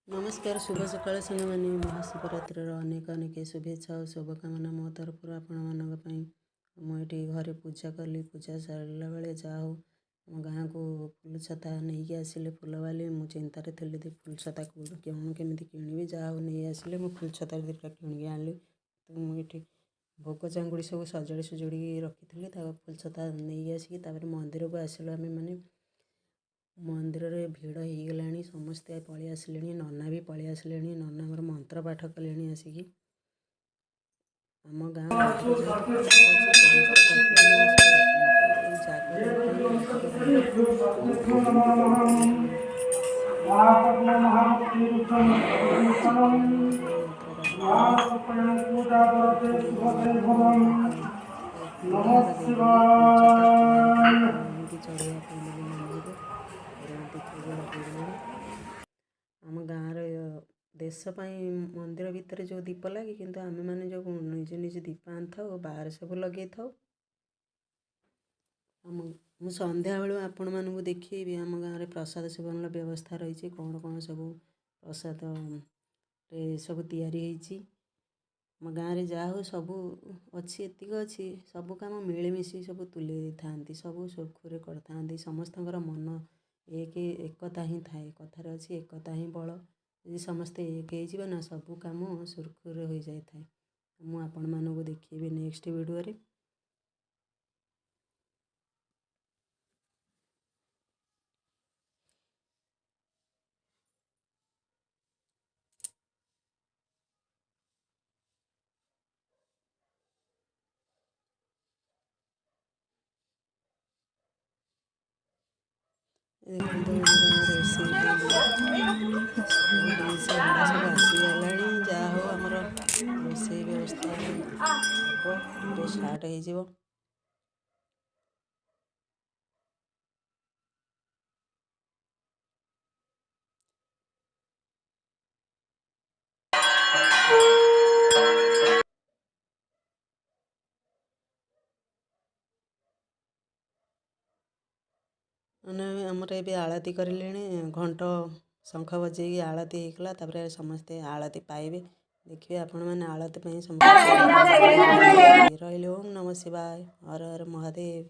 नमस्कार शुभ सकाळ साଙ୍ଗମାନେ महाशिवरात्रिର ଅନେକ ଅନେକ शुभेच्छा और शुभकामना मो तरफ ମୁଁ ଏଠି ଘରେ ପୂଜା କଲି। ପୂଜା ସାରିଲା ବେଳେ ଯାହା ହଉ ଆମ ଗାଁକୁ ଫୁଲ ଛତା ନେଇକି ଆସିଲେ ଫୁଲବାଲି। ମୁଁ ଚିନ୍ତାରେ ଥିଲି ଫୁଲ ଛତା କେମିତି କିଣିବି, ଯାହା ହଉ ନେଇ ଆସିଲେ। ମୁଁ ଫୁଲ ଛତା ଦୁଇଟା କିଣିକି ଆଣିଲି। ତ ମୁଁ ଏଠି ଭୋଗ ଚାଙ୍ଗୁଡ଼ି ସବୁ ସଜାଡ଼ି ସୁଜଡ଼ିକି ରଖିଥିଲି। ତାକୁ ଫୁଲ ଛତା ନେଇକି ଆସିକି ତାପରେ ମନ୍ଦିରକୁ ଆସିଲୁ। ଆମେ ମାନେ ମନ୍ଦିରରେ ଭିଡ଼ ହେଇଗଲାଣି, ସମସ୍ତେ ପଳେଇ ଆସିଲେଣି, ନନା ବି ପଳେଇ ଆସିଲେଣି। ନନା ଆମର ମନ୍ତ୍ର ପାଠ କଲେଣି ଆସିକି। ଆମ ଗାଁ ମନ୍ଦିର ଯେହେତୁ ସମସ୍ତେ ପ୍ରତିଦିନ ଆସନ୍ତି, କିନ୍ତୁ ଏଇ ଜାଗର ପାଇଁ ଅଧିକ ଭିଡ଼। ମନ୍ତ୍ର ପାଠ ଆଣିକି ଚଢ଼େଇବା ପାଇଁ ଦେଲି ନନାଙ୍କୁ। ଦୀପ ବି ଲଗେଇଲେଣି। ଆମ ଗାଁର ଦେଶ ପାଇଁ ମନ୍ଦିର ଭିତରେ ଯେଉଁ ଦୀପ ଲାଗେ, କିନ୍ତୁ ଆମେମାନେ ଯେଉଁ ନିଜେ ନିଜେ ଦୀପ ଆଣିଥାଉ ବାହାରେ ସବୁ ଲଗେଇଥାଉ। ମୁଁ ସନ୍ଧ୍ୟାବେଳୁ ଆପଣମାନଙ୍କୁ ଦେଖେଇବି ଆମ ଗାଁରେ ପ୍ରସାଦ ସେବନର ବ୍ୟବସ୍ଥା ରହିଛି। କ'ଣ କ'ଣ ସବୁ ପ୍ରସାଦରେ ସବୁ ତିଆରି ହେଇଛି। ଆମ ଗାଁରେ ଯାହା ହଉ ସବୁ ଅଛି, ଏତିକି ଅଛି, ସବୁ କାମ ମିଳିମିଶି ସବୁ ତୁଲେଇ ଦେଇଥାନ୍ତି, ସବୁ ସୁରୁଖୁରୁରେ କରିଥାନ୍ତି। ସମସ୍ତଙ୍କର ମନ ଏକତା ହିଁ ଥାଏ। କଥାରେ ଅଛି ଏକତା ହିଁ ବଳ। ଯଦି ସମସ୍ତେ ଏକ ହେଇଯିବେ ନା, ସବୁ କାମ ସୁରୁଖୁରୁରେ ହୋଇଯାଇଥାଏ। ମୁଁ ଆପଣମାନଙ୍କୁ ଦେଖେଇବି ନେକ୍ସଟ ଭିଡ଼ିଓରେ। ଦେଖନ୍ତୁ ଆମର ରୋଷେଇ ସବୁ ଡିସ୍ ହାଣ୍ଡା ସବୁ ଆସିଗଲାଣି। ଯାହା ହଉ ଆମର ରୋଷେଇ ବ୍ୟବସ୍ଥା ହବ, ଏବେ ଷ୍ଟାର୍ଟ ହେଇଯିବ। ମାନେ ଆମର ଏବେ ଆଳତି କରିଲେଣି। ଘଣ୍ଟ ଶଙ୍ଖ ବଜେଇକି ଆଳତି ହେଇଗଲା। ତାପରେ ସମସ୍ତେ ଆଳତି ପାଇବେ। ଦେଖିବେ ଆପଣମାନେ ଆଳତି ପାଇଁ ସମସ୍ତେ ରହିଲେ। ଓମ୍ ନମଃ ଶିବାୟ, ହର ହର ମହାଦେବ।